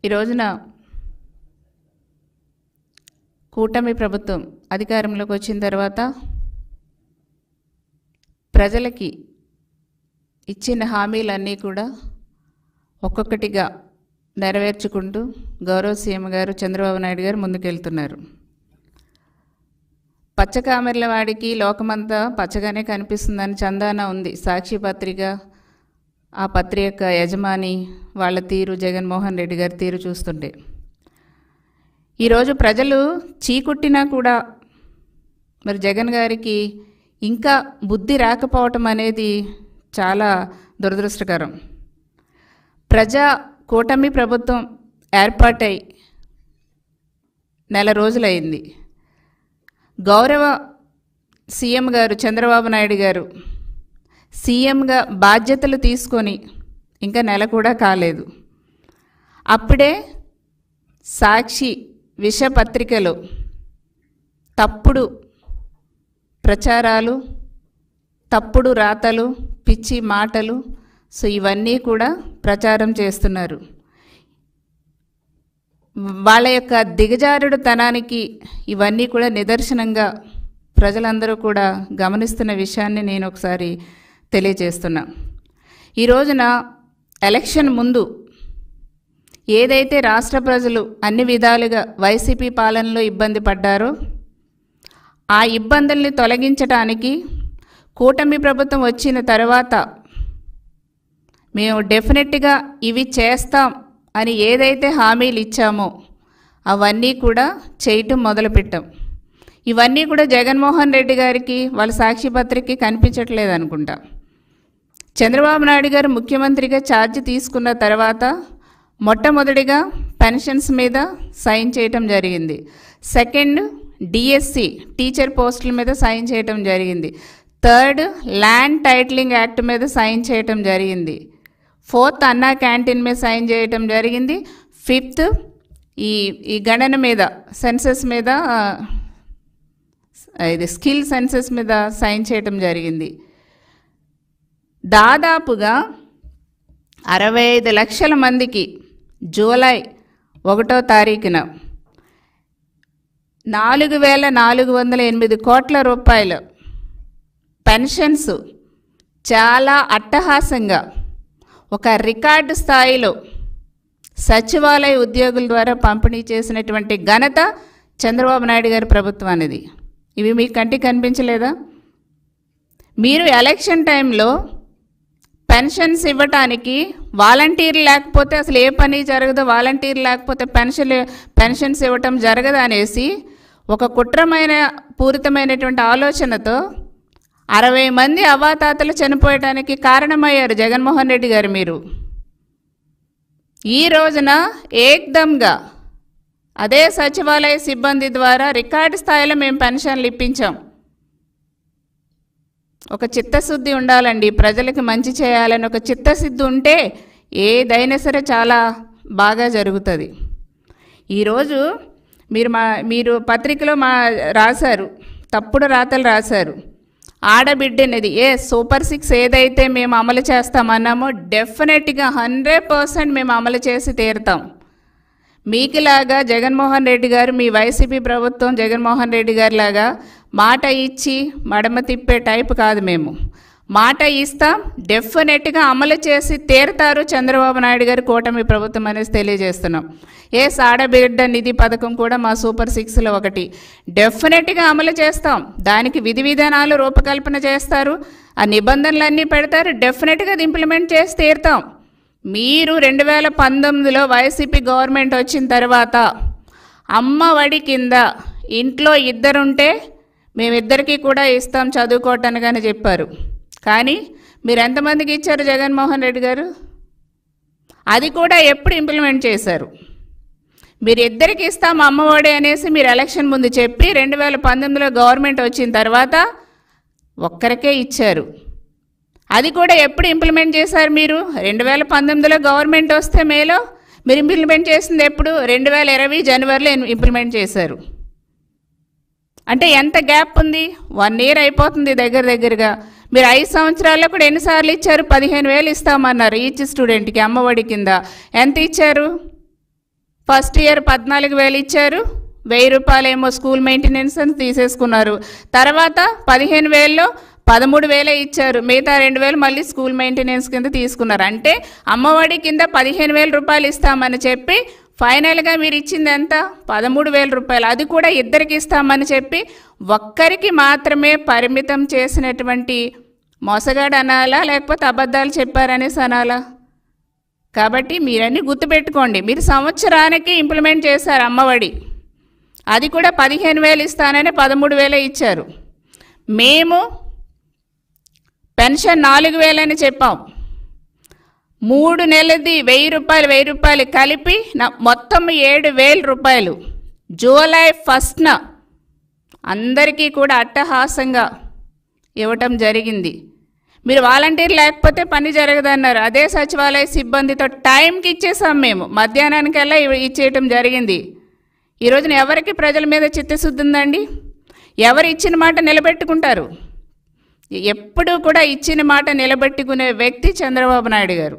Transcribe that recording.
ఈ రోజున కూటమి ప్రభుత్వం అధికారంలోకి వచ్చిన తర్వాత ప్రజలకి ఇచ్చిన హామీలన్నీ కూడా ఒక్కొక్కటిగా నెరవేర్చుకుంటూ గౌరవ సీఎం గారు చంద్రబాబు నాయుడు గారు ముందుకెళ్తున్నారు. పచ్చకామెర్ల వాడికి లోకమంతా పచ్చగానే కనిపిస్తుందని చందాన ఉంది సాక్షి పత్రిక. ఆ పత్రిక యజమాని వాళ్ళ తీరు, జగన్మోహన్ రెడ్డి గారి తీరు చూస్తుంటే ఈరోజు ప్రజలు చీకొట్టినా కూడా మరి జగన్ గారికి ఇంకా బుద్ధి రాకపోవటం అనేది చాలా దురదృష్టకరం. ప్రజా కూటమి ప్రభుత్వం ఏర్పాటై నెల రోజులైంది. గౌరవ సీఎం గారు చంద్రబాబు నాయుడు గారు సీఎంగా బాధ్యతలు తీసుకొని ఇంకా నెల కూడా కాలేదు. అప్పుడే సాక్షి విషపత్రికలో తప్పుడు ప్రచారాలు, తప్పుడు రాతలు, పిచ్చి మాటలు, ఇవన్నీ కూడా ప్రచారం చేస్తున్నారు. వాళ్ళ యొక్క దిగజారుడు తనానికి ఇవన్నీ కూడా నిదర్శనంగా ప్రజలందరూ కూడా గమనిస్తున్న విషయాన్ని నేను ఒకసారి తెలియజేస్తున్నా. ఈ రోజున ఎలక్షన్ ముందు ఏదైతే రాష్ట్ర ప్రజలు అన్ని విధాలుగా వైసీపీ పాలనలో ఇబ్బంది పడ్డారో ఆ ఇబ్బందుల్ని తొలగించడానికి కూటమి ప్రభుత్వం వచ్చిన తర్వాత మేము డెఫినెట్గా ఇవి చేస్తాం అని ఏదైతే హామీలు ఇచ్చామో అవన్నీ కూడా చేయటం మొదలుపెట్టాం. ఇవన్నీ కూడా జగన్మోహన్ రెడ్డి గారికి వాళ్ళ సాక్షి పత్రికకి కనిపించట్లేదు అనుకుంటా. చంద్రబాబు నాయుడు గారు ముఖ్యమంత్రిగా ఛార్జ్ తీసుకున్న తర్వాత మొట్టమొదటిగా పెన్షన్స్ మీద సైన్ చేయటం జరిగింది. సెకండ్ డిఎస్సి టీచర్ పోస్టుల మీద సైన్ చేయటం జరిగింది. థర్డ్ ల్యాండ్ టైటిలింగ్ యాక్ట్ మీద సైన్ చేయటం జరిగింది. ఫోర్త్ అన్నా క్యాంటీన్ మీద సైన్ చేయటం జరిగింది. ఫిఫ్త్ ఈ గణన మీద సెన్సస్ మీద ఇది స్కిల్ సెన్సస్ మీద సైన్ చేయటం జరిగింది. దాదాపుగా 65 లక్షల మందికి జూలై 1వ తారీఖున 4,408 కోట్ల రూపాయలు పెన్షన్స్ చాలా అట్టహాసంగా ఒక రికార్డు స్థాయిలో సచివాలయ ఉద్యోగుల ద్వారా పంపిణీ చేసినటువంటి ఘనత చంద్రబాబు నాయుడు గారి ప్రభుత్వం అనేది. ఇవి మీకు కంటికి కనిపించలేదా? మీరు ఎలక్షన్ టైంలో పెన్షన్స్ ఇవ్వటానికి వాలంటీర్లు లేకపోతే అసలు ఏ పని జరగదు, వాలంటీర్లు లేకపోతే పెన్షన్స్ ఇవ్వటం జరగదు అనేసి ఒక పూరితమైనటువంటి ఆలోచనతో 60 మంది అవాతాతలు చనిపోయటానికి కారణమయ్యారు జగన్మోహన్ రెడ్డి గారు. మీరు ఈ రోజున ఏకదంగా అదే సచివాలయ సిబ్బంది ద్వారా రికార్డు స్థాయిలో మేము పెన్షన్లు ఇప్పించాం. ఒక చిత్తశుద్ధి ఉండాలండి, ప్రజలకు మంచి చేయాలని ఒక చిత్తశుద్ధి ఉంటే ఏదైనా సరే చాలా బాగా జరుగుతుంది. ఈరోజు మీరు పత్రికలో రాశారు, తప్పుడు రాతలు రాశారు. ఆడబిడ్డనేది సూపర్ 6 ఏదైతే మేము అమలు చేస్తామన్నామో డెఫినెట్గా 100% మేము అమలు చేసి తీరుతాం. మీకులాగా జగన్మోహన్ రెడ్డి గారు, మీ వైసీపీ ప్రభుత్వం జగన్మోహన్ రెడ్డి గారి లాగా మాట ఇచ్చి మడమ తిప్పే టైపు కాదు. మేము మాట ఇస్తాం, డెఫినెట్గా అమలు చేసి తీరుతారు చంద్రబాబు నాయుడు గారు కూటమి ప్రభుత్వం అనేసి తెలియజేస్తున్నాం. ఆడబిడ్డ నిధి పథకం కూడా మా సూపర్ 6లో ఒకటి. డెఫినెట్గా అమలు చేస్తాం. దానికి విధి విధానాలు రూపకల్పన చేస్తారు, ఆ నిబంధనలన్నీ పెడతారు, డెఫినెట్గా అది ఇంప్లిమెంట్ చేసి తీరుతాం. మీరు 2019లో వైసీపీ గవర్నమెంట్ వచ్చిన తర్వాత అమ్మ ఒడి కింద ఇంట్లో ఇద్దరుంటే మేమిద్దరికీ కూడా ఇస్తాం చదువుకోవటానికి అని చెప్పారు. కానీ మీరు ఎంతమందికి ఇచ్చారు జగన్మోహన్ రెడ్డి గారు? అది కూడా ఎప్పుడు ఇంప్లిమెంట్ చేశారు? మీరు ఇద్దరికి ఇస్తాం అమ్మఒడి అనేసి మీరు ఎలక్షన్ ముందు చెప్పి 2019లో గవర్నమెంట్ వచ్చిన తర్వాత ఒక్కరికే ఇచ్చారు. అది కూడా ఎప్పుడు ఇంప్లిమెంట్ చేశారు మీరు? 2019లో గవర్నమెంట్ వస్తే మేలో మీరు ఇంప్లిమెంట్ చేసింది ఎప్పుడు? 2020 జనవరిలో ఇంప్లిమెంట్ చేశారు. అంటే ఎంత గ్యాప్ ఉంది? 1 ఇయర్ అయిపోతుంది దగ్గరగా. మీరు 5 సంవత్సరాల్లో కూడా ఎన్నిసార్లు ఇచ్చారు? 15,000 ఇస్తామన్నారు ఈచ్ స్టూడెంట్కి అమ్మఒడి కింద. ఎంత ఇచ్చారు? ఫస్ట్ ఇయర్ 14,000 ఇచ్చారు, 1,000 రూపాయలేమో స్కూల్ మెయింటెనెన్స్ అని తీసేసుకున్నారు. తర్వాత 15,000లో 13,000 ఇచ్చారు, మిగతా 2,000 మళ్ళీ స్కూల్ మెయింటెనెన్స్ కింద తీసుకున్నారు. అంటే అమ్మఒడి కింద 15,000 రూపాయలు ఇస్తామని చెప్పి ఫైనల్గా మీరు ఇచ్చింది ఎంత? 13,000 రూపాయలు. అది కూడా ఇద్దరికి ఇస్తామని చెప్పి ఒక్కరికి మాత్రమే పరిమితం చేసినటువంటి మోసగాడు అనాలా, లేకపోతే అబద్ధాలు చెప్పారనేసి అనాలా? కాబట్టి మీరన్నీ గుర్తుపెట్టుకోండి. మీరు సంవత్సరానికి ఇంప్లిమెంట్ చేశారు అమ్మఒడి, అది కూడా 15,000 ఇస్తానని 13,000 ఇచ్చారు. మేము పెన్షన్ 4,000 అని చెప్పాం. 3 నెలలది 1,000 రూపాయలు కలిపి మొత్తం 7,000 రూపాయలు జూలై 1న అందరికీ కూడా అట్టహాసంగా ఇవ్వటం జరిగింది. మీరు వాలంటీర్ లేకపోతే పని జరగదన్నారు. అదే సచివాలయ సిబ్బందితో టైంకి ఇచ్చేసాం, మేము మధ్యాహ్నానికల్లా ఇచ్చేయటం జరిగింది. ఈరోజున ఎవరికి ప్రజల మీద చిత్తశుద్ధి ఉందండి? ఎవరు ఇచ్చిన మాట నిలబెట్టుకుంటారు? ఎప్పుడూ కూడా ఇచ్చిన మాట నిలబెట్టుకునే వ్యక్తి చంద్రబాబు నాయుడు గారు.